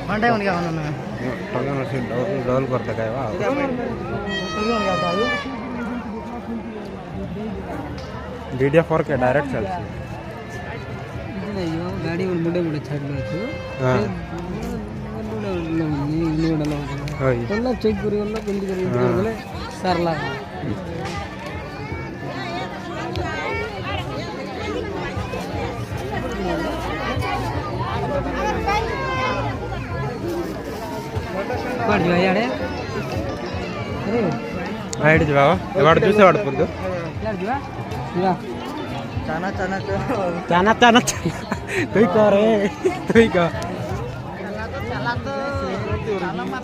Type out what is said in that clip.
घंटे होने क्या बनना है टंगा ना सिर्फ डबल करता क्या वाह DDR4 के डायरेक्ट चलती नहीं हो गाड़ी में बड़े बड़े छड़ लो तो हाँ हाँ तो चेक करी वाला बिल्ड करी बोले सरला पड़ जाए यार अरे हाइट जावा एवाड़ जूसे वाड़ पुर्दो यार जुआ जुआ चाना चाना चाना चाना तुई कह रे तुई कह चला तो dalam mah